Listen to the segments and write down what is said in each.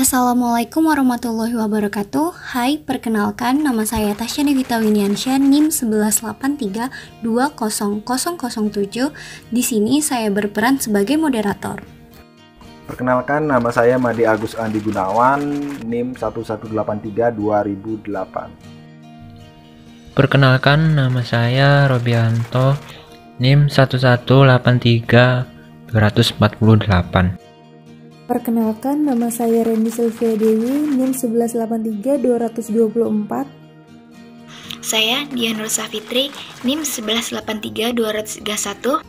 Assalamualaikum warahmatullahi wabarakatuh. Hai, perkenalkan nama saya Tasya Devita Winiansyah, NIM 1183200007. Di sini saya berperan sebagai moderator. Perkenalkan, nama saya Madi Agus Andi Gunawan, NIM 11832008. Perkenalkan, nama saya Robianto, NIM 1183-248. Perkenalkan, nama saya Reni Sylvia Dewi, NIM 1183-224. Saya Dian Rosa Fitri, NIM 1183-231.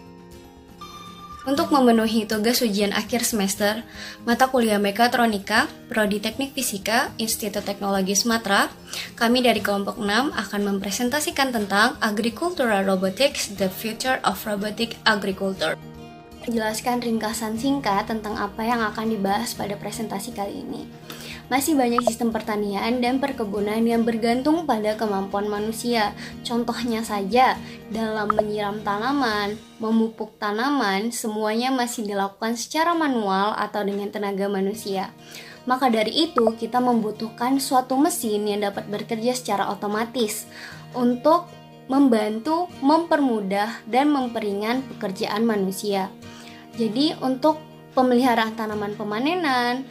Untuk memenuhi tugas ujian akhir semester, mata kuliah Mekatronika, Prodi Teknik Fisika, Institut Teknologi Sumatera, kami dari kelompok 6 akan mempresentasikan tentang Agricultural Robotics, The Future of Robotic Agriculture. Menjelaskan ringkasan singkat tentang apa yang akan dibahas pada presentasi kali ini. Masih banyak sistem pertanian dan perkebunan yang bergantung pada kemampuan manusia. Contohnya saja, dalam menyiram tanaman, memupuk tanaman, semuanya masih dilakukan secara manual atau dengan tenaga manusia. Maka dari itu, kita membutuhkan suatu mesin yang dapat bekerja secara otomatis untuk membantu, mempermudah, dan memperingan pekerjaan manusia. Jadi untuk pemeliharaan tanaman pemanenan,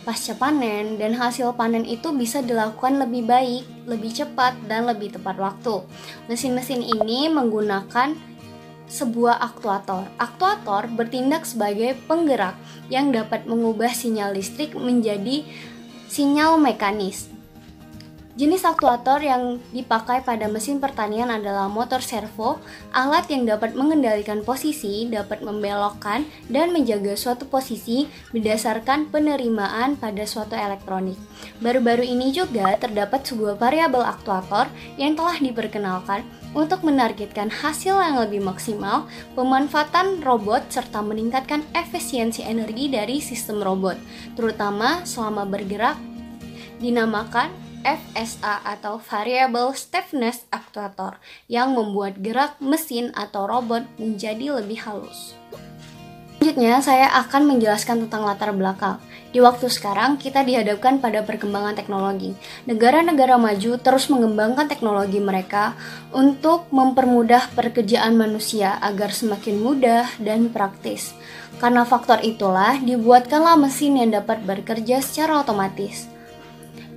pasca panen, dan hasil panen itu bisa dilakukan lebih baik, lebih cepat, dan lebih tepat waktu. Mesin-mesin ini menggunakan sebuah aktuator. Aktuator bertindak sebagai penggerak yang dapat mengubah sinyal listrik menjadi sinyal mekanis. Jenis aktuator yang dipakai pada mesin pertanian adalah motor servo, alat yang dapat mengendalikan posisi, dapat membelokkan, dan menjaga suatu posisi berdasarkan penerimaan pada suatu elektronik. Baru-baru ini juga terdapat sebuah variabel aktuator yang telah diperkenalkan untuk menargetkan hasil yang lebih maksimal, pemanfaatan robot, serta meningkatkan efisiensi energi dari sistem robot, terutama selama bergerak, dinamakan FSA atau Variable Stiffness Actuator, yang membuat gerak mesin atau robot menjadi lebih halus. Selanjutnya, saya akan menjelaskan tentang latar belakang. Di waktu sekarang, kita dihadapkan pada perkembangan teknologi. Negara-negara maju terus mengembangkan teknologi mereka untuk mempermudah pekerjaan manusia agar semakin mudah dan praktis. Karena faktor itulah, dibuatkanlah mesin yang dapat bekerja secara otomatis.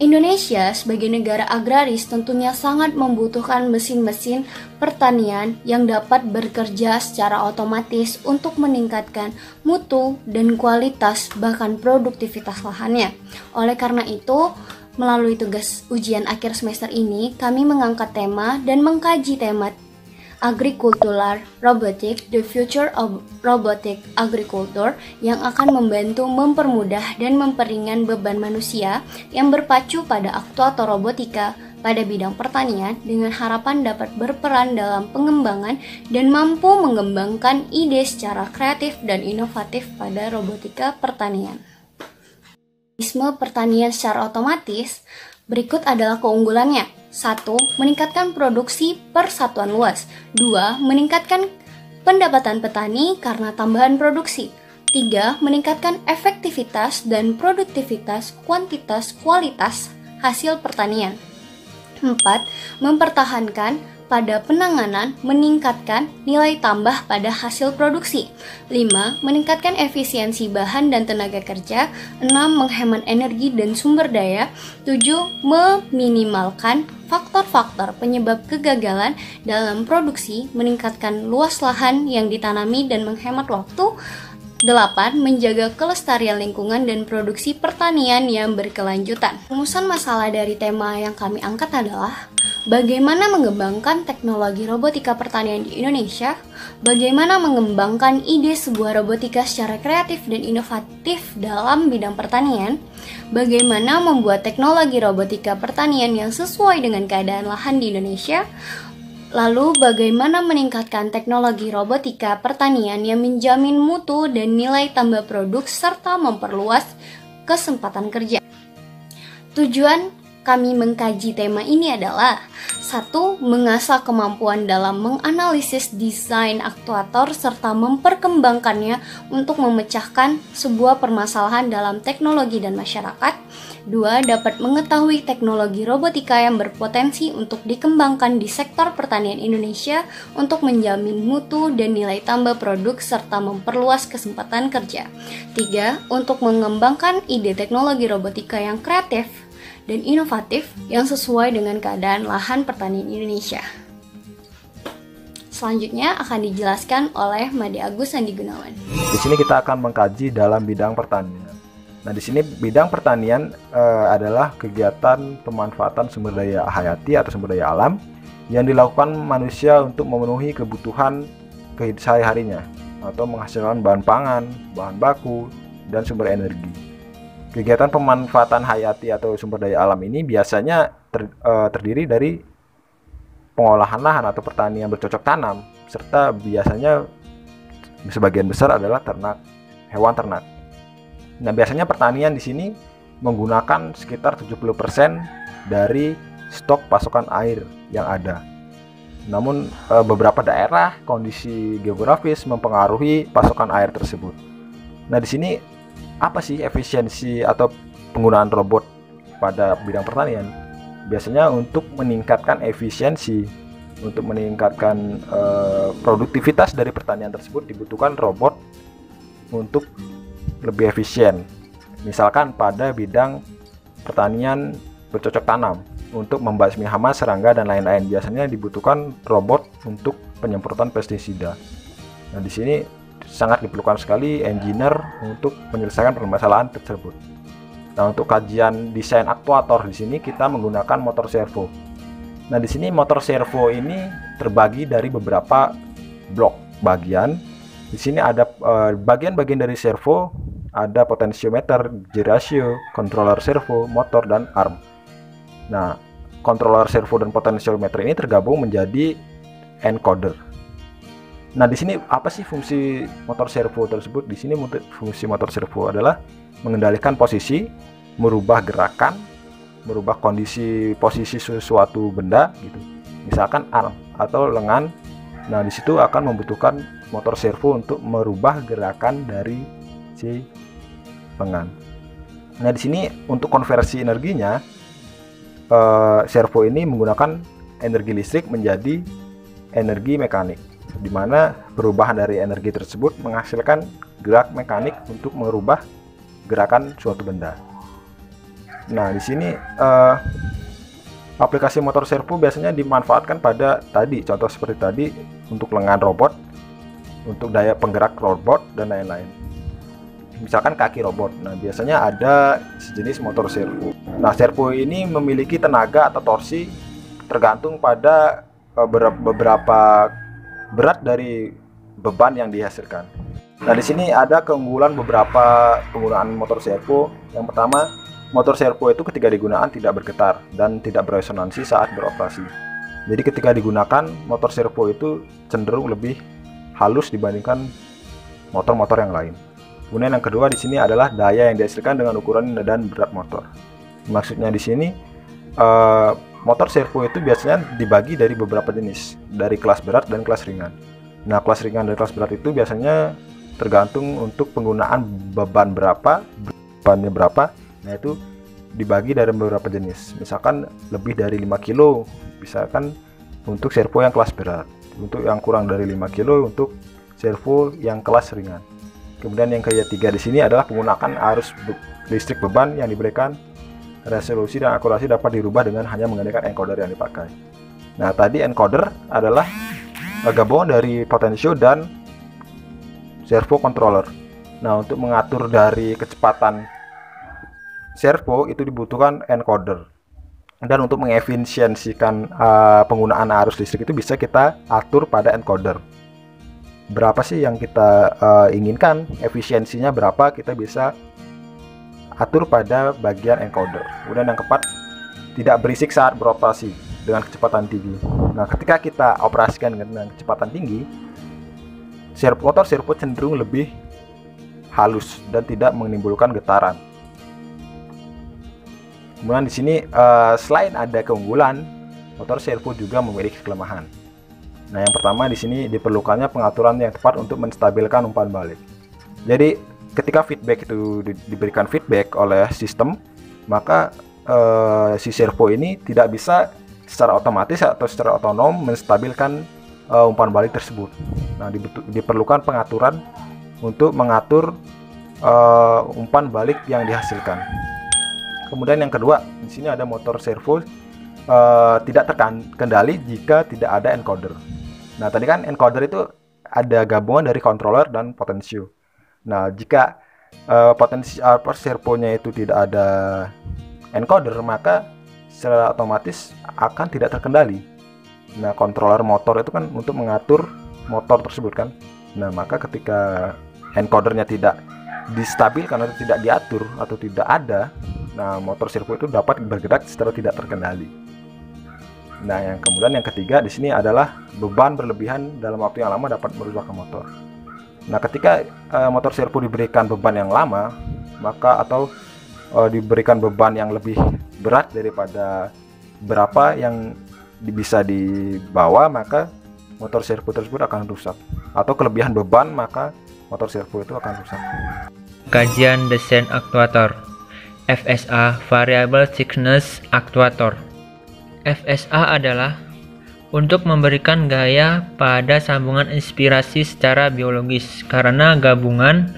Indonesia sebagai negara agraris tentunya sangat membutuhkan mesin-mesin pertanian yang dapat bekerja secara otomatis untuk meningkatkan mutu dan kualitas bahkan produktivitas lahannya. Oleh karena itu, melalui tugas ujian akhir semester ini, kami mengangkat tema dan mengkaji tema Agricultural Robotics, The Future of Robotic Agriculture, yang akan membantu mempermudah dan memperingan beban manusia yang berpacu pada aktuator robotika pada bidang pertanian dengan harapan dapat berperan dalam pengembangan dan mampu mengembangkan ide secara kreatif dan inovatif pada robotika pertanian. Mekanisme pertanian secara otomatis berikut adalah keunggulannya. 1. Meningkatkan produksi per satuan luas. 2. Meningkatkan pendapatan petani karena tambahan produksi. 3. Meningkatkan efektivitas dan produktivitas, kuantitas, kualitas hasil pertanian. 4. Mempertahankan pada penanganan, meningkatkan nilai tambah pada hasil produksi. 5. Meningkatkan efisiensi bahan dan tenaga kerja. 6. Menghemat energi dan sumber daya. 7. Meminimalkan faktor-faktor penyebab kegagalan dalam produksi, meningkatkan luas lahan yang ditanami dan menghemat waktu. 8. Menjaga kelestarian lingkungan dan produksi pertanian yang berkelanjutan. Rumusan masalah dari tema yang kami angkat adalah bagaimana mengembangkan teknologi robotika pertanian di Indonesia, bagaimana mengembangkan ide sebuah robotika secara kreatif dan inovatif dalam bidang pertanian, bagaimana membuat teknologi robotika pertanian yang sesuai dengan keadaan lahan di Indonesia, lalu bagaimana meningkatkan teknologi robotika pertanian yang menjamin mutu dan nilai tambah produk serta memperluas kesempatan kerja. Tujuan kami mengkaji tema ini adalah: 1. Mengasah kemampuan dalam menganalisis desain aktuator serta memperkembangkannya untuk memecahkan sebuah permasalahan dalam teknologi dan masyarakat. 2. Dapat mengetahui teknologi robotika yang berpotensi untuk dikembangkan di sektor pertanian Indonesia untuk menjamin mutu dan nilai tambah produk serta memperluas kesempatan kerja. 3. Untuk mengembangkan ide teknologi robotika yang kreatif dan inovatif yang sesuai dengan keadaan lahan pertanian Indonesia. Selanjutnya akan dijelaskan oleh Made Agus Andi Gunawan. Di sini kita akan mengkaji dalam bidang pertanian. Nah, di sini bidang pertanian adalah kegiatan pemanfaatan sumber daya hayati atau sumber daya alam yang dilakukan manusia untuk memenuhi kebutuhan sehari-harinya atau menghasilkan bahan pangan, bahan baku, dan sumber energi. Kegiatan pemanfaatan hayati atau sumber daya alam ini biasanya terdiri dari pengolahan lahan atau pertanian bercocok tanam, serta biasanya sebagian besar adalah hewan ternak. Nah, biasanya pertanian di sini menggunakan sekitar 70% dari stok pasokan air yang ada. Namun beberapa daerah kondisi geografis mempengaruhi pasokan air tersebut. Nah, di sini apa sih efisiensi atau penggunaan robot pada bidang pertanian? Biasanya untuk meningkatkan efisiensi, untuk meningkatkan produktivitas dari pertanian tersebut dibutuhkan robot untuk lebih efisien. Misalkan pada bidang pertanian bercocok tanam, untuk membasmi hama, serangga, dan lain-lain, biasanya dibutuhkan robot untuk penyemprotan pestisida. Nah, di sini sangat diperlukan sekali engineer untuk menyelesaikan permasalahan tersebut. Nah, untuk kajian desain aktuator di sini kita menggunakan motor servo. Nah, di sini motor servo ini terbagi dari beberapa blok bagian. Di sini ada bagian-bagian dari servo, ada potentiometer, gyratio, controller servo, motor, dan arm. Nah, controller servo dan potentiometer ini tergabung menjadi encoder. Nah, di sini apa sih fungsi motor servo tersebut? Di sini fungsi motor servo adalah mengendalikan posisi, merubah gerakan, merubah posisi sesuatu benda gitu. Misalkan arm atau lengan. Nah, di situ akan membutuhkan motor servo untuk merubah gerakan dari si lengan. Nah, di sini untuk konversi energinya, servo ini menggunakan energi listrik menjadi energi mekanik, di mana perubahan dari energi tersebut menghasilkan gerak mekanik untuk merubah gerakan suatu benda. Nah, di sini aplikasi motor servo biasanya dimanfaatkan pada tadi, contoh seperti tadi, untuk lengan robot, untuk daya penggerak robot, dan lain-lain. Misalkan kaki robot. Nah, biasanya ada sejenis motor servo. Nah, servo ini memiliki tenaga atau torsi tergantung pada beberapa berat dari beban yang dihasilkan. Nah, di sini ada keunggulan beberapa penggunaan motor servo. Yang pertama, motor servo itu ketika digunakan tidak bergetar dan tidak beresonansi saat beroperasi. Jadi ketika digunakan, motor servo itu cenderung lebih halus dibandingkan motor-motor yang lain. Kemudian yang kedua di sini adalah daya yang dihasilkan dengan ukuran dan berat motor. Maksudnya di sini motor servo itu biasanya dibagi dari beberapa jenis, dari kelas berat dan kelas ringan. Nah, kelas ringan dan kelas berat itu biasanya tergantung untuk penggunaan bebannya berapa. Nah, itu dibagi dari beberapa jenis. Misalkan lebih dari 5 kilo, misalkan untuk servo yang kelas berat. Untuk yang kurang dari 5 kilo untuk servo yang kelas ringan. Kemudian yang ketiga di sini adalah penggunaan arus listrik beban yang diberikan. Resolusi dan akurasi dapat dirubah dengan hanya menggunakan encoder yang dipakai. Nah, tadi encoder adalah gabungan dari potensio dan servo controller. Nah, untuk mengatur dari kecepatan servo itu dibutuhkan encoder. Dan untuk mengefisiensikan penggunaan arus listrik itu bisa kita atur pada encoder. Berapa sih yang kita inginkan, efisiensinya berapa, kita bisa atur pada bagian encoder. Kemudian yang keempat, tidak berisik saat beroperasi dengan kecepatan tinggi. Nah, ketika kita operasikan dengan kecepatan tinggi, motor servo cenderung lebih halus dan tidak menimbulkan getaran. Kemudian di sini selain ada keunggulan, motor servo juga memiliki kelemahan. Nah, yang pertama di sini diperlukannya pengaturan yang tepat untuk menstabilkan umpan balik. Jadi ketika feedback itu diberikan feedback oleh sistem, maka si servo ini tidak bisa secara otomatis atau secara otonom menstabilkan umpan balik tersebut. Nah, diperlukan pengaturan untuk mengatur umpan balik yang dihasilkan. Kemudian yang kedua, di sini ada motor servo tidak terkendali jika tidak ada encoder. Nah, tadi kan encoder itu ada gabungan dari controller dan potensio. Nah, jika servonya itu tidak ada encoder, maka secara otomatis akan tidak terkendali. Nah, controller motor itu kan untuk mengatur motor tersebut kan. Nah, maka ketika encodernya tidak distabilkan atau tidak diatur atau tidak ada, nah motor servo itu dapat bergerak secara tidak terkendali. Nah, yang kemudian yang ketiga di sini adalah beban berlebihan dalam waktu yang lama dapat merusak motor. Nah, ketika motor servo diberikan beban yang lama, maka atau diberikan beban yang lebih berat daripada berapa yang bisa dibawa, maka motor servo tersebut akan rusak. Atau kelebihan beban, maka motor servo itu akan rusak. Kajian desain aktuator. FSA, Variable Thickness Actuator. FSA adalah untuk memberikan gaya pada sambungan inspirasi secara biologis karena gabungan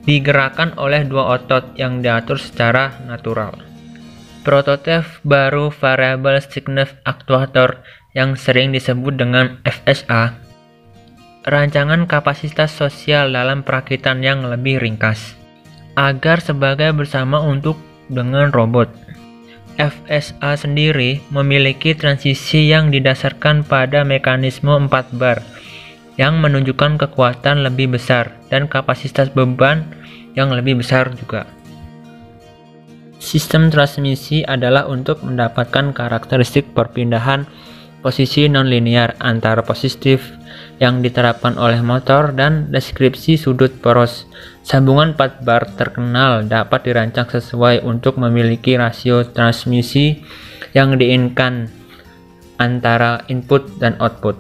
digerakkan oleh dua otot yang diatur secara natural. Prototip baru Variable Thickness Actuator yang sering disebut dengan FSA, rancangan kapasitas sosial dalam perakitan yang lebih ringkas, agar sebagai bersama untuk dengan robot. FSA sendiri memiliki transisi yang didasarkan pada mekanisme 4 bar yang menunjukkan kekuatan lebih besar dan kapasitas beban yang lebih besar juga. Sistem transmisi adalah untuk mendapatkan karakteristik perpindahan posisi nonlinear antara positif yang diterapkan oleh motor dan deskripsi sudut poros. Sambungan 4 bar terkenal dapat dirancang sesuai untuk memiliki rasio transmisi yang diinginkan antara input dan output.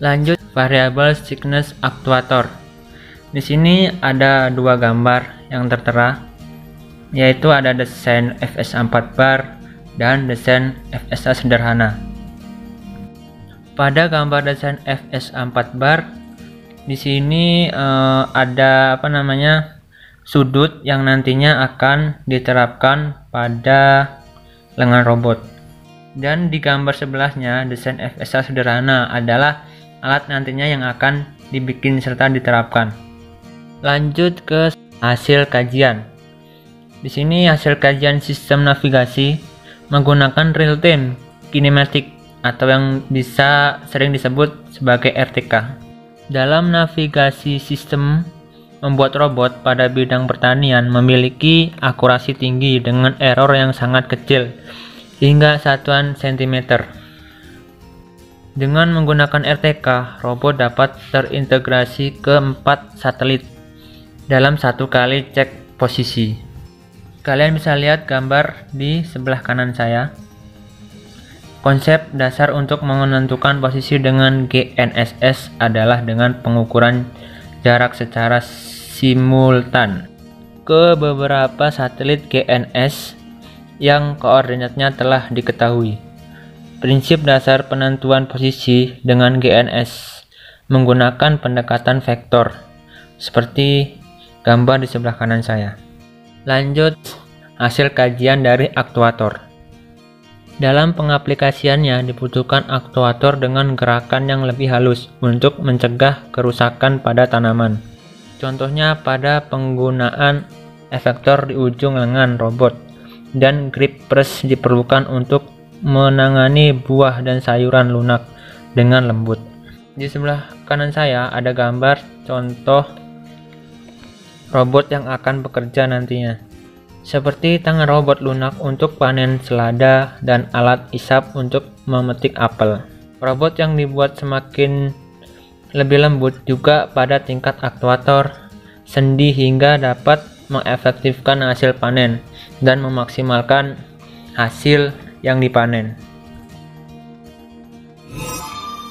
Lanjut, Variable Thickness Actuator. Di sini ada dua gambar yang tertera, yaitu ada desain FSA 4 bar dan desain FSA sederhana. Pada gambar desain FSA 4 bar, di sini ada sudut yang nantinya akan diterapkan pada lengan robot. Dan di gambar sebelahnya, desain FSA sederhana adalah alat nantinya yang akan dibikin serta diterapkan. Lanjut ke hasil kajian. Di sini hasil kajian sistem navigasi menggunakan real time kinematik atau yang bisa sering disebut sebagai RTK. Dalam navigasi sistem membuat robot pada bidang pertanian memiliki akurasi tinggi dengan error yang sangat kecil hingga satuan sentimeter. Dengan menggunakan RTK, robot dapat terintegrasi ke 4 satelit dalam satu kali cek posisi. Kalian bisa lihat gambar di sebelah kanan saya. Konsep dasar untuk menentukan posisi dengan GNSS adalah dengan pengukuran jarak secara simultan ke beberapa satelit GNSS yang koordinatnya telah diketahui. Prinsip dasar penentuan posisi dengan GNSS menggunakan pendekatan vektor, seperti gambar di sebelah kanan saya. Lanjut, hasil kajian dari aktuator. Dalam pengaplikasiannya dibutuhkan aktuator dengan gerakan yang lebih halus untuk mencegah kerusakan pada tanaman. Contohnya pada penggunaan efektor di ujung lengan robot dan grip press diperlukan untuk menangani buah dan sayuran lunak dengan lembut. Di sebelah kanan saya ada gambar contoh robot yang akan bekerja nantinya, seperti tangan robot lunak untuk panen selada dan alat isap untuk memetik apel. Robot yang dibuat semakin lebih lembut juga pada tingkat aktuator sendi hingga dapat mengefektifkan hasil panen dan memaksimalkan hasil yang dipanen.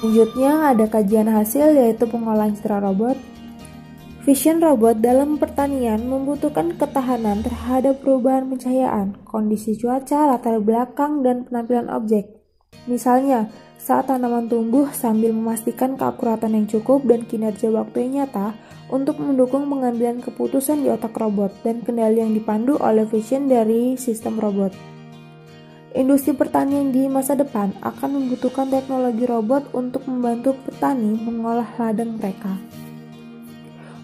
Selanjutnya ada kajian hasil yaitu pengolahan citra robot. Vision robot dalam pertanian membutuhkan ketahanan terhadap perubahan pencahayaan, kondisi cuaca, latar belakang, dan penampilan objek. Misalnya, saat tanaman tumbuh sambil memastikan keakuratan yang cukup dan kinerja waktu yang nyata untuk mendukung pengambilan keputusan di otak robot dan kendali yang dipandu oleh vision dari sistem robot. Industri pertanian di masa depan akan membutuhkan teknologi robot untuk membantu petani mengolah ladang mereka.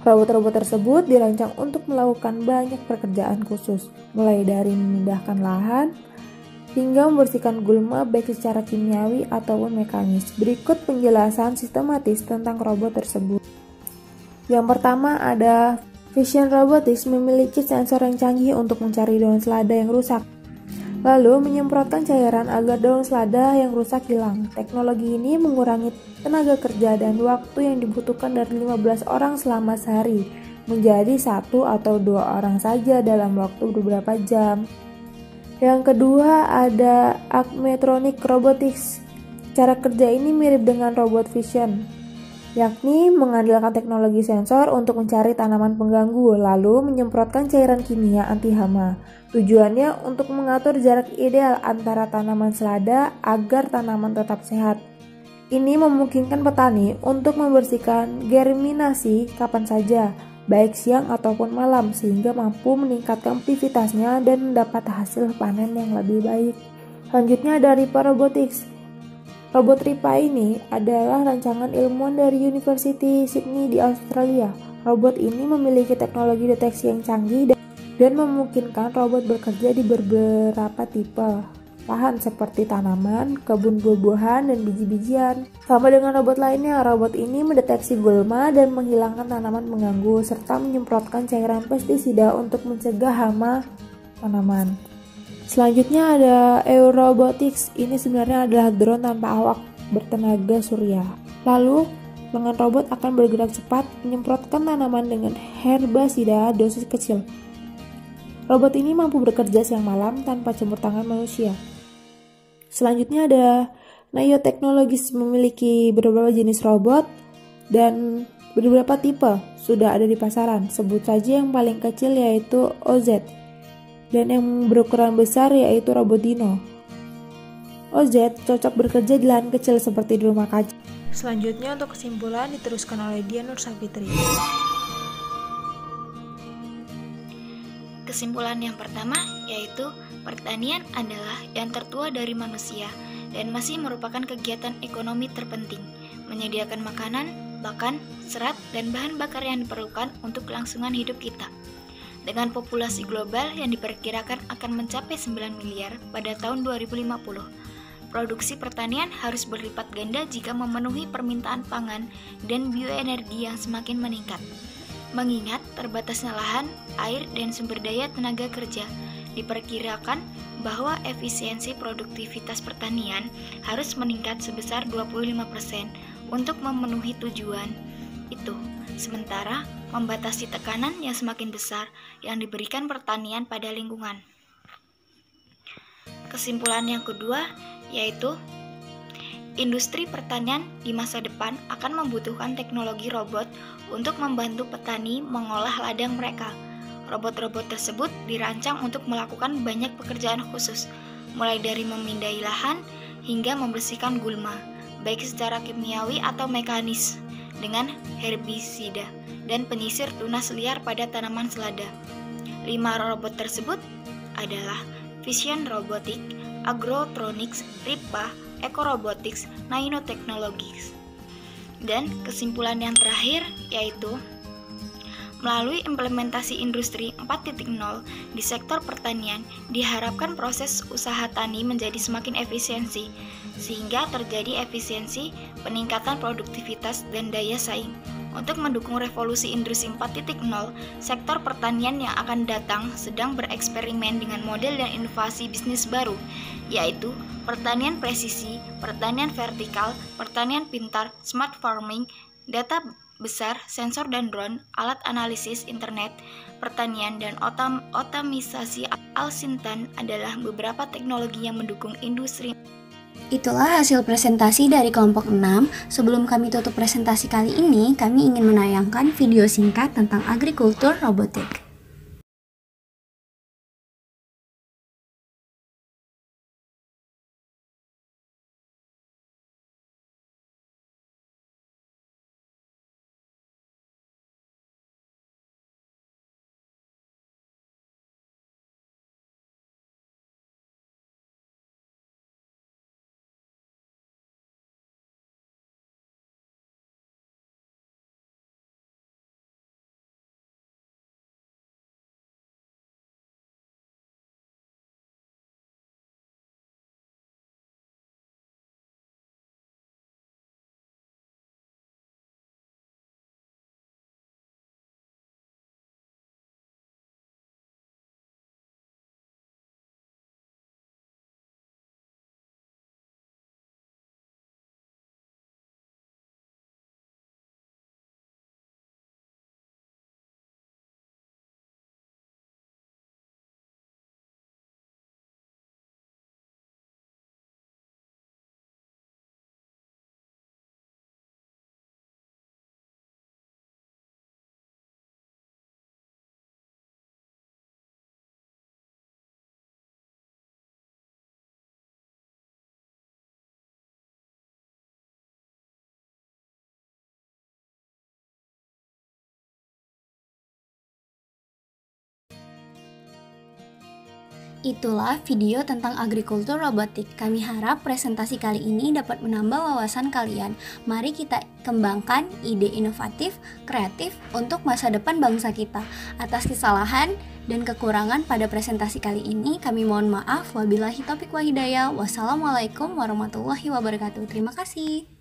Robot-robot tersebut dirancang untuk melakukan banyak pekerjaan khusus, mulai dari memindahkan lahan hingga membersihkan gulma baik secara kimiawi ataupun mekanis. Berikut penjelasan sistematis tentang robot tersebut. Yang pertama ada Vision Robotics memiliki sensor yang canggih untuk mencari daun selada yang rusak, lalu menyemprotkan cairan agar daun selada yang rusak hilang. Teknologi ini mengurangi tenaga kerja dan waktu yang dibutuhkan dari 15 orang selama sehari menjadi 1 atau 2 orang saja dalam waktu beberapa jam. Yang kedua ada Acmetronic Robotics. Cara kerja ini mirip dengan robot vision, yakni mengandalkan teknologi sensor untuk mencari tanaman pengganggu lalu menyemprotkan cairan kimia anti hama. Tujuannya untuk mengatur jarak ideal antara tanaman selada agar tanaman tetap sehat. Ini memungkinkan petani untuk membersihkan germinasi kapan saja, baik siang ataupun malam, sehingga mampu meningkatkan aktivitasnya dan mendapat hasil panen yang lebih baik. Selanjutnya ada Ripa Robotics. Robot Ripa ini adalah rancangan ilmuwan dari University Sydney di Australia. Robot ini memiliki teknologi deteksi yang canggih dan memungkinkan robot bekerja di beberapa tipe lahan seperti tanaman, kebun buah-buahan, dan biji-bijian. Sama dengan robot lainnya, robot ini mendeteksi gulma dan menghilangkan tanaman mengganggu serta menyemprotkan cairan pestisida untuk mencegah hama tanaman. Selanjutnya ada Aerobotics. Ini sebenarnya adalah drone tanpa awak bertenaga surya. Lalu, lengan robot akan bergerak cepat menyemprotkan tanaman dengan herbasida dosis kecil. Robot ini mampu bekerja siang malam tanpa campur tangan manusia. Selanjutnya ada Nayo Technologies, memiliki beberapa jenis robot dan beberapa tipe sudah ada di pasaran. Sebut saja yang paling kecil yaitu OZ dan yang berukuran besar yaitu robot Dino. OZ cocok bekerja di lahan kecil seperti di rumah kaca. Selanjutnya untuk kesimpulan diteruskan oleh Dian Nursafitri. Kesimpulan yang pertama yaitu pertanian adalah yang tertua dari manusia dan masih merupakan kegiatan ekonomi terpenting, menyediakan makanan, pakan, serat, dan bahan bakar yang diperlukan untuk kelangsungan hidup kita. Dengan populasi global yang diperkirakan akan mencapai 9 miliar pada tahun 2050, produksi pertanian harus berlipat ganda jika memenuhi permintaan pangan dan bioenergi yang semakin meningkat. Mengingat terbatasnya lahan, air, dan sumber daya tenaga kerja, diperkirakan bahwa efisiensi produktivitas pertanian harus meningkat sebesar 25% untuk memenuhi tujuan itu, sementara membatasi tekanan yang semakin besar yang diberikan pertanian pada lingkungan. Kesimpulan yang kedua yaitu industri pertanian di masa depan akan membutuhkan teknologi robot untuk membantu petani mengolah ladang mereka. Robot-robot tersebut dirancang untuk melakukan banyak pekerjaan khusus, mulai dari memindahi lahan hingga membersihkan gulma, baik secara kimiawi atau mekanis, dengan herbisida dan penyisir tunas liar pada tanaman selada. 5 robot tersebut adalah Vision Robotics, Agrotronics, Ripa, Ecorobotics, Nanotechnologies. Dan kesimpulan yang terakhir yaitu melalui implementasi industri 4.0 di sektor pertanian diharapkan proses usaha tani menjadi semakin efisiensi sehingga terjadi efisiensi, peningkatan produktivitas dan daya saing. Untuk mendukung revolusi industri 4.0, sektor pertanian yang akan datang sedang bereksperimen dengan model dan inovasi bisnis baru, yaitu pertanian presisi, pertanian vertikal, pertanian pintar, smart farming, data besar, sensor dan drone, alat analisis internet, pertanian, dan otomisasi Alsintan adalah beberapa teknologi yang mendukung industri. Itulah hasil presentasi dari kelompok 6. Sebelum kami tutup presentasi kali ini, kami ingin menayangkan video singkat tentang agrikultur robotik. Itulah video tentang agrikultur robotik. Kami harap presentasi kali ini dapat menambah wawasan kalian. Mari kita kembangkan ide inovatif, kreatif untuk masa depan bangsa kita. Atas kesalahan dan kekurangan pada presentasi kali ini, kami mohon maaf. Wabillahi taufiq wa hidayah. Wassalamualaikum warahmatullahi wabarakatuh. Terima kasih.